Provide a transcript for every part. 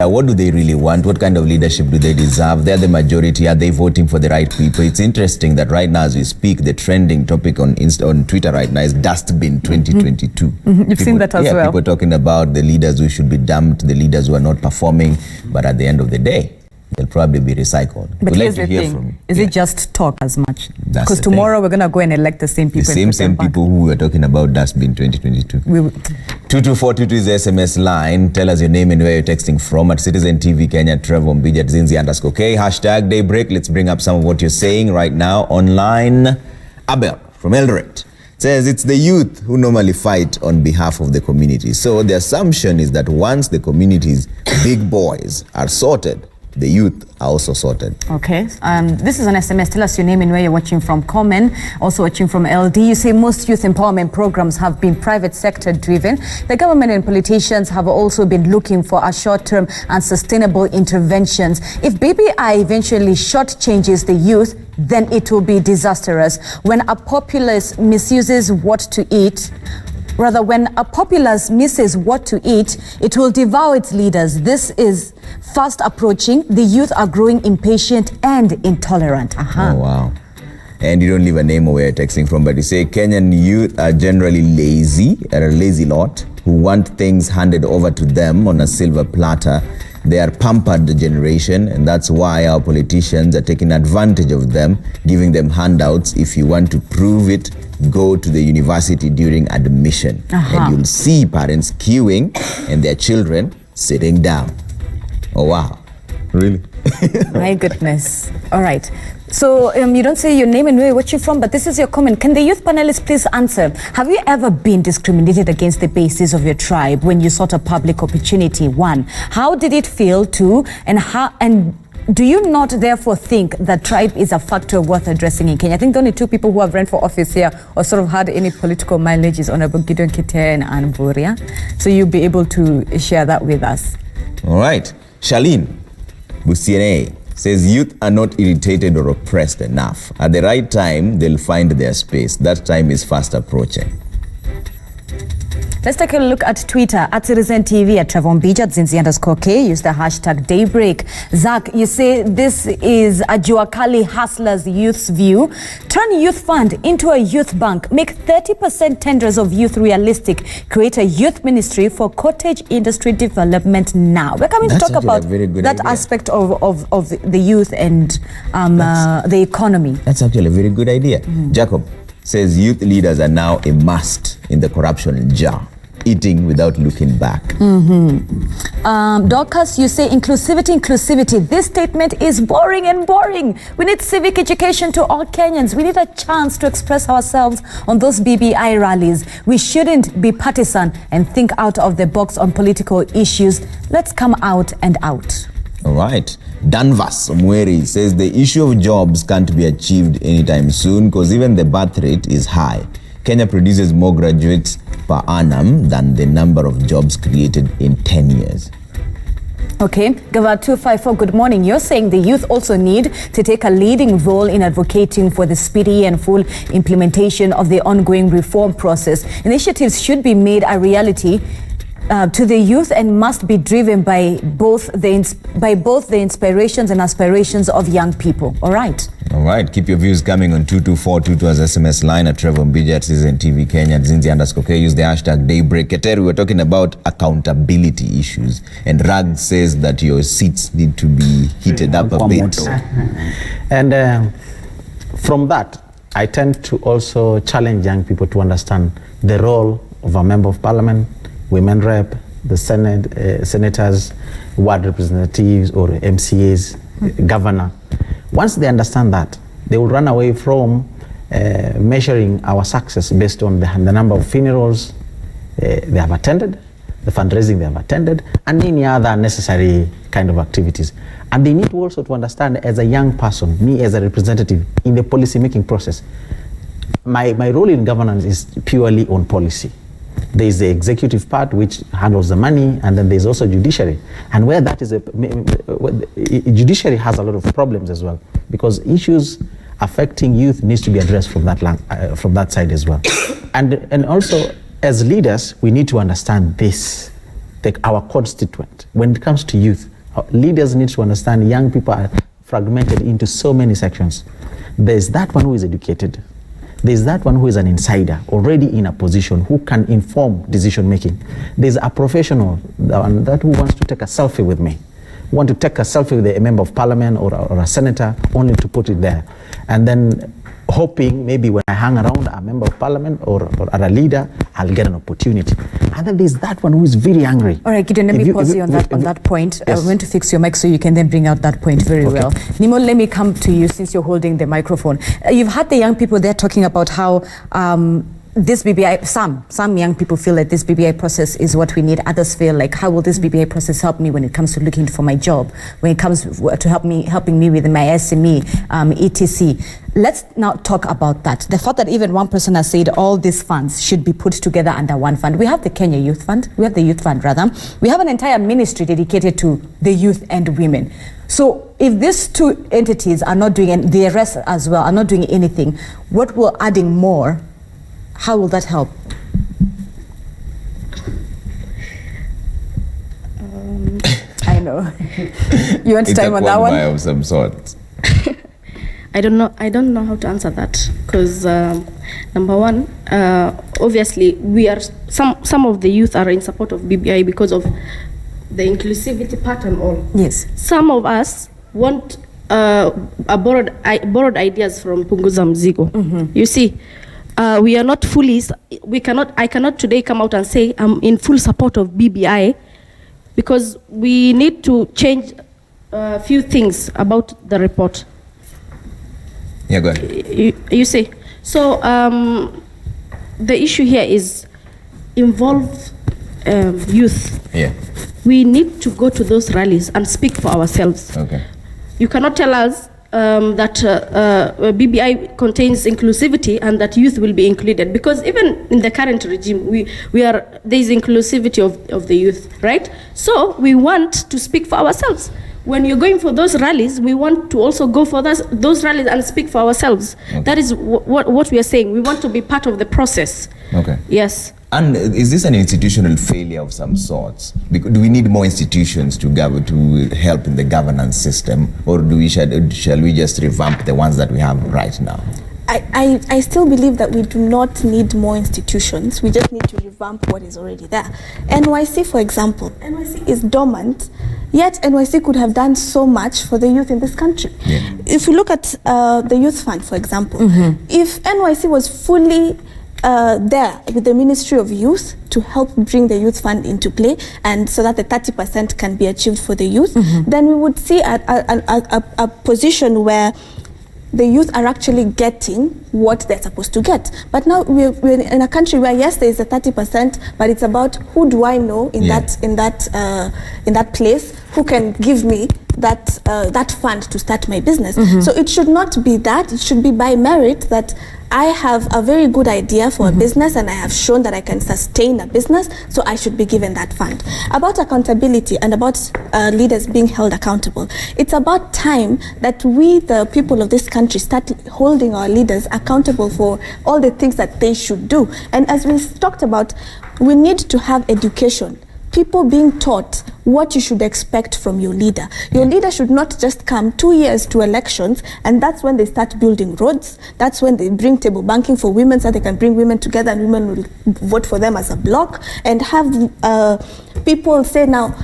What do they really want? What kind of leadership do they deserve? They're the majority. Are they voting for the right people? It's interesting that right now as we speak, the trending topic on Twitter right now is Dustbin 2022. You've seen that as well. People talking about the leaders who should be dumped, the leaders who are not performing, but at the end of the day, they'll probably be recycled. But here's the thing, is it just talk as much? Because tomorrow we're going to go and elect the same people. The same people who were talking about Dustbin 2022. 22422 is the SMS line. Tell us your name and where you're texting from at Citizen TV Kenya, Trevor Mbija, @Zinzi_K, hashtag Daybreak. Let's bring up some of what you're saying right now online. Abel from Eldoret says it's the youth who normally fight on behalf of the community. So the assumption is that once the community's big boys are sorted, the youth are also sorted. Okay. This is an SMS. Tell us your name and where you're watching from. Komen, also watching from LD. You say most youth empowerment programs have been private sector driven. The government and politicians have also been looking for a short-term and sustainable interventions. If BBI eventually shortchanges the youth, then it will be disastrous. When a populace misuses what to eat, when a populace misses what to eat, it will devour its leaders. This is fast approaching. The youth are growing impatient and intolerant. Oh, wow. And you don't leave a name or where you're texting from, but you say Kenyan youth are generally lazy, a lazy lot, who want things handed over to them on a silver platter. They are pampered generation, and that's why our politicians are taking advantage of them, giving them handouts. If you want to prove it, go to the university during admission, and you'll see parents queuing and their children sitting down. Oh, wow. Really? My goodness. All right. So you don't say your name and where you're watching from, but this is your comment. Can the youth panelists please answer? Have you ever been discriminated against the basis of your tribe when you sought a public opportunity? One, how did it feel? Two, and do you not therefore think that tribe is a factor worth addressing in Kenya? I think the only two people who have run for office here or sort of had any political mileage is Honorable Gideon Keter and Anne Buria. So you'll be able to share that with us. All right. Charlene Busiene says youth are not irritated or oppressed enough. At the right time, they'll find their space. That time is fast approaching. Let's take a look at Twitter, at Citizen TV, at Trevor Mbija, @Zinzi_K. Use the hashtag Daybreak. Zach, you say this is a Juakali hustler's youth's view. Turn youth fund into a youth bank. Make 30% tenders of youth realistic. Create a youth ministry for cottage industry development now. We're coming to talk about that aspect of the youth and the economy. That's actually a very good idea. Jacob says youth leaders are now a must in the corruption jar, eating without looking back. Dorcas, you say inclusivity. This statement is boring and boring. We need civic education to all Kenyans. We need a chance to express ourselves on those BBI rallies. We shouldn't be partisan and think out of the box on political issues. Let's come out and out. All right. Danvas Omweri says the issue of jobs can't be achieved anytime soon because even the birth rate is high. Kenya produces more graduates per annum than the number of jobs created in 10 years. Okay, Gava 254, good morning. You're saying the youth also need to take a leading role in advocating for the speedy and full implementation of the ongoing reform process. Initiatives should be made a reality to the youth and must be driven by both the inspirations and aspirations of young people. All right. All right. Keep your views coming on 22422 as SMS line at Trevor Mbija at Citizen TV Kenya at @Zinzi_K. Use the hashtag Daybreak. Keter, we were talking about accountability issues, and Rag says that your seats need to be heated up a bit. And from that, I tend to also challenge young people to understand the role of a member of parliament, women rep, the Senate, senators, ward representatives or MCAs, governor. Once they understand that, they will run away from measuring our success based on the number of funerals they have attended, the fundraising they have attended, and any other necessary kind of activities. And they need also to understand, as a young person, me as a representative in the policy making process, my role in governance is purely on policy. There is the executive part which handles the money, and then there's also judiciary. And where that is, judiciary has a lot of problems as well, because issues affecting youth needs to be addressed from that side as well. And also, as leaders, we need to understand this, our constituent. When it comes to youth, leaders need to understand young people are fragmented into so many sections. There's that one who is educated. There's that one who is an insider, already in a position, who can inform decision making. There's a professional, that who wants to take a selfie with me, want to take a selfie with a member of parliament or a senator, only to put it there. And then hoping maybe when I hang around a member of parliament or a leader, I'll get an opportunity. And then there's that one who is very angry. All right, Gideon, let me pause you on that point. Yes. I'm going to fix your mic so you can then bring out that point very well. Nimo, let me come to you since you're holding the microphone. You've had the young people there talking about how this BBI, some young people feel that this BBI process is what we need. Others feel like, how will this BBI process help me when it comes to looking for my job, when it comes to helping me with my SME, etc. Let's now talk about that. The fact that even one person has said all these funds should be put together under one fund. We have the Kenya Youth Fund. We have the Youth Fund, rather. We have an entire ministry dedicated to the youth and women. So if these two entities are not doing, and the rest as well, are not doing anything, what will adding more, how will that help? I know. You want time on that one? Of some sort. I don't know how to answer that, because number one, obviously we are some of the youth are in support of BBI because of the inclusivity part and all. Yes. Some of us want borrowed ideas from Punguza Mzigo. Mm-hmm. You see, we are not fully. I cannot today come out and say I'm in full support of BBI, because we need to change a few things about the report. Yeah, go ahead. You see, so the issue here is involve youth. Yeah. We need to go to those rallies and speak for ourselves. Okay. You cannot tell us that BBI contains inclusivity and that youth will be included, because even in the current regime, there is inclusivity of the youth, right? So we want to speak for ourselves. When you're going for those rallies, we want to also go for those rallies and speak for ourselves. Okay. That is what we are saying. We want to be part of the process. Okay. Yes. And is this an institutional failure of some sorts? Do we need more institutions to help in the governance system, or shall we just revamp the ones that we have right now? I still believe that we do not need more institutions. We just need to revamp what is already there. NYC, for example, NYC is dormant, yet NYC could have done so much for the youth in this country. Yeah. If you look at the Youth Fund, for example, if NYC was fully there with the Ministry of Youth to help bring the Youth Fund into play, and so that the 30% can be achieved for the youth, then we would see a position where the youth are actually getting what they're supposed to get. But now we're in a country where, yes, there is a 30%, but it's about who do I know in that place who can give me that fund to start my business. So it should not be that. It should be by merit that I have a very good idea for a business and I have shown that I can sustain a business, so I should be given that fund. About accountability and about leaders being held accountable, it's about time that we, the people of this country, start holding our leaders accountable for all the things that they should do. And as we talked about, we need to have education. People being taught what you should expect from your leader. Your leader should not just come 2 years to elections and that's when they start building roads. That's when they bring table banking for women so they can bring women together and women will vote for them as a bloc, and have people say, now,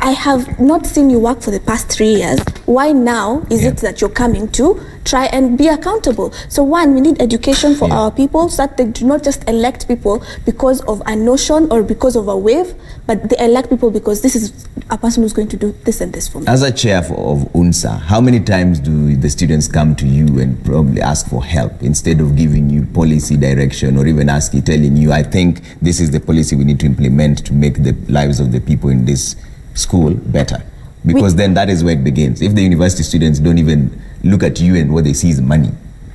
I have not seen you work for the past 3 years. Why now is it that you're coming to try and be accountable? So one, we need education for our people so that they do not just elect people because of a notion or because of a wave, but they elect people because this is a person who's going to do this and this for me. As a chair of UNSA, how many times do the students come to you and probably ask for help instead of giving you policy direction, or even telling you, I think this is the policy we need to implement to make the lives of the people in this school better? Because then that is where it begins. If the university students don't even look at you and what they see is money,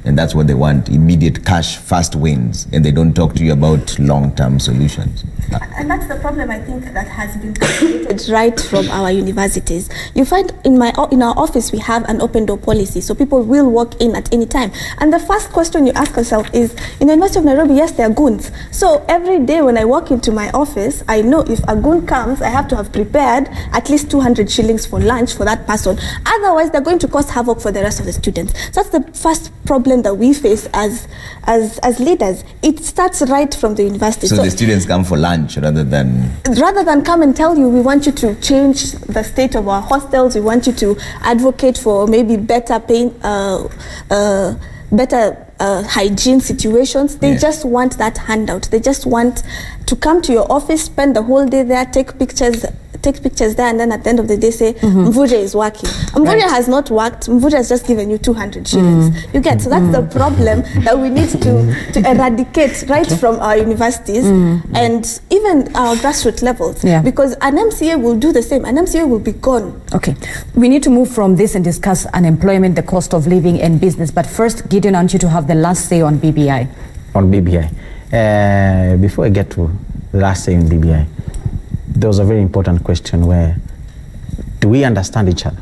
And that's what they want, immediate cash, fast wins, and they don't talk to you about long-term solutions. And that's the problem, I think, that has been created right from our universities. You find in our office we have an open door policy, so people will walk in at any time. And the first question you ask yourself is, in the University of Nairobi, yes, there are goons. So every day when I walk into my office, I know if a goon comes, I have to have prepared at least 200 shillings for lunch for that person. Otherwise, they're going to cause havoc for the rest of the students. So that's the first problem that we face as leaders. It starts right from the university. So the students come for lunch rather than come and tell you, we want you to change the state of our hostels, we want you to advocate for maybe better hygiene situations. They just want that handout. They just want to come to your office, spend the whole day there, take pictures there, and then at the end of the day say, Mvuje is working. Mvuje has not worked. Mvuje has just given you 200 shillings. You get? So that's the problem that we need to eradicate right from our universities and even our grassroots levels. Yeah. Because an MCA will do the same. An MCA will be gone. Okay. We need to move from this and discuss unemployment, the cost of living and business. But first, Gideon, I want you to have the last say on BBI. On BBI. Before I get to the last say on BBI, there was a very important question where, do we understand each other?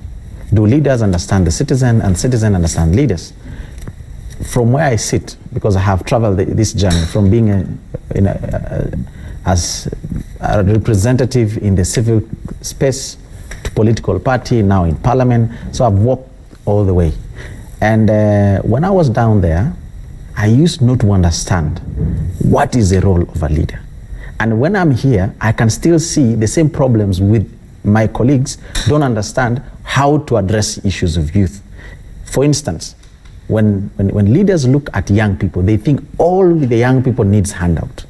Do leaders understand the citizen and citizen understand leaders? From where I sit, because I have traveled this journey from being as a representative in the civil space to political party, now in parliament, so I've walked all the way. And when I was down there, I used not to understand what is the role of a leader. And when I'm here, I can still see the same problems with my colleagues, don't understand how to address issues of youth. For instance, when leaders look at young people, they think all the young people needs handout.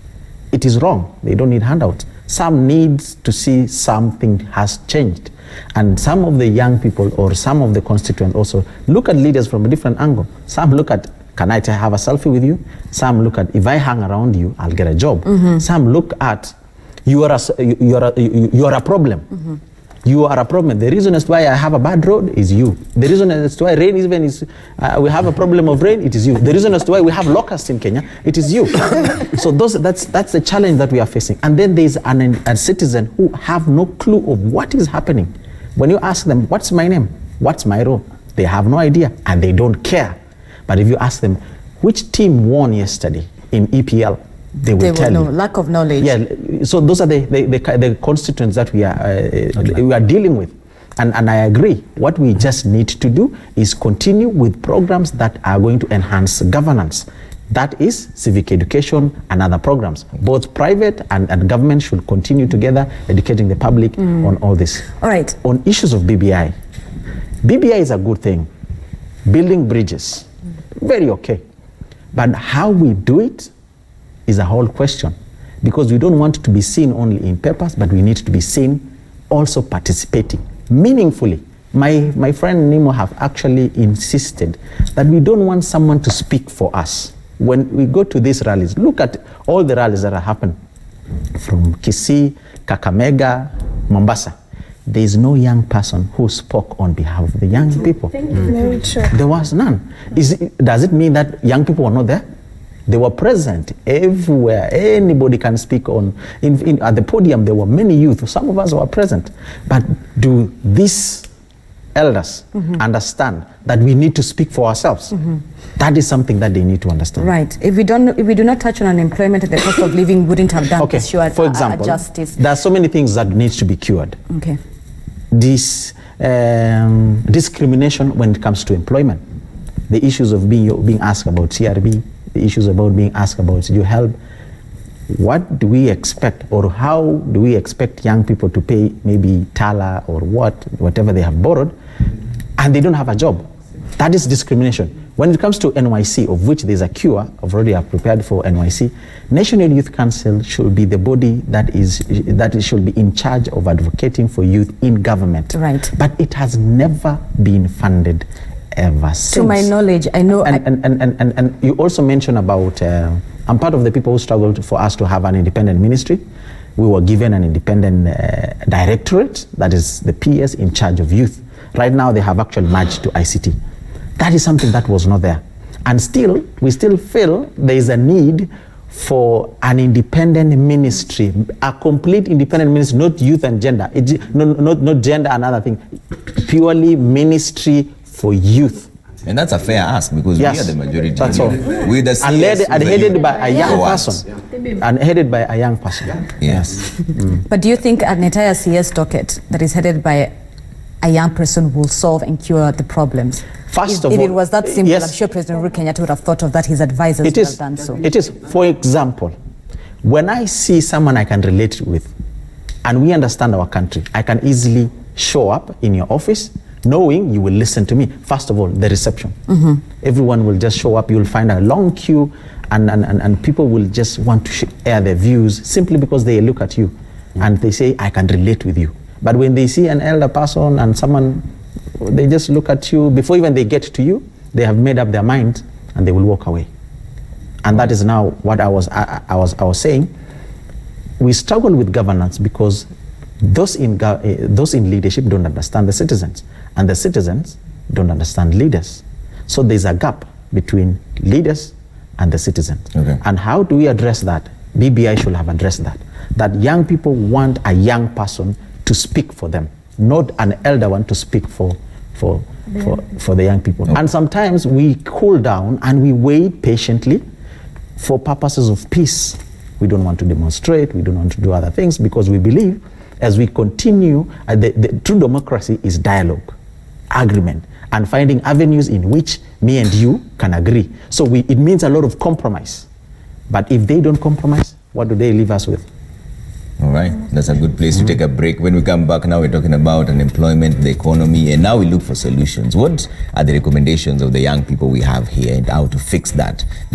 It is wrong. They don't need handout. Some needs to see something has changed. And some of the young people or some of the constituents also look at leaders from a different angle. Some look at, can I have a selfie with you? Some look at, if I hang around you, I'll get a job. Some look at, you are a problem. You are a problem. The reason as to why I have a bad road is you. The reason as to why rain even is, we have a problem of rain, it is you. The reason as to why we have locusts in Kenya, it is you. So that's the challenge that we are facing. And then there's a citizen who have no clue of what is happening. When you ask them, what's my name? What's my role? They have no idea and they don't care. But if you ask them, which team won yesterday in EPL, they will tell you. Lack of knowledge. Yeah, so those are the constituents that we are dealing with. And I agree. What we just need to do is continue with programs that are going to enhance governance. That is civic education and other programs. Both private and government should continue together, educating the public on all this. All right. On issues of BBI, BBI is a good thing. Building bridges, very okay. But how we do it is a whole question, because we don't want to be seen only in papers, but we need to be seen also participating meaningfully. My friend Nemo have actually insisted that we don't want someone to speak for us. When we go to these rallies, look at all the rallies that have happened from Kisii, Kakamega, Mombasa. There is no young person who spoke on behalf of the young people. Very true. There was none. Does it mean that young people were not there? They were present everywhere. Anybody can speak on. At the podium, there were many youth. Some of us were present. But do these elders understand that we need to speak for ourselves? That is something that they need to understand. Right. If we do not touch on unemployment, the cost of living wouldn't have done this issue for example, justice. There are so many things that needs to be cured. Okay. This discrimination when it comes to employment, the issues of being asked about CRB, the issues about being asked about your help. What do we expect, or how do we expect young people to pay maybe Tala or whatever they have borrowed, and they don't have a job? That is discrimination. When it comes to NYC, of which there's a cure, I've already prepared for NYC, National Youth Council should be the body that should be in charge of advocating for youth in government. Right. But it has never been funded ever since. To my knowledge, I know. And you also mentioned about, I'm part of the people who struggled for us to have an independent ministry. We were given an independent directorate, that is the PS in charge of youth. Right now they have actually merged to ICT. That is something that was not there. And still, we still feel there is a need for an independent ministry, a complete independent ministry, not youth and gender, not gender and other thing, purely ministry for youth. And that's a fair ask because Yes, we are the majority. that's all. We're the And headed by a young Yeah. person. And headed by a young person. Yes. But do you think an entire CS docket that is headed by a young person will solve and cure the problems? First If of it all, was that simple, yes. I'm sure President Uhuru Kenyatta would have thought of that. His advisors It would is. have done so. It is. For example, when I see someone I can relate with, and we understand our country, I can easily show up in your office, knowing you will listen to me. First of all, the reception. Everyone will just show up. You'll find a long queue, and people will just want to air their views simply because they look at you, and they say, "I can relate with you." But when they see an elder person and someone, they just look at you before even they get to you. They have made up their mind, and they will walk away. And that is now what I was saying. We struggle with governance because those in leadership don't understand the citizens, and the citizens don't understand leaders. So there's a gap between leaders and the citizens. Okay. And how do we address that? BBI should have addressed that. That young people want a young person to speak for them, not an elder one to speak for the young people. Okay. And sometimes we cool down and we wait patiently for purposes of peace. We don't want to demonstrate, we don't want to do other things because we believe as we continue, the true democracy is dialogue, agreement, and finding avenues in which me and you can agree. So it means a lot of compromise. But if they don't compromise, what do they leave us with? All right, that's a good place to take a break. When we come back, now we're talking about unemployment, the economy, and now we look for solutions. What are the recommendations of the young people we have here and how to fix that?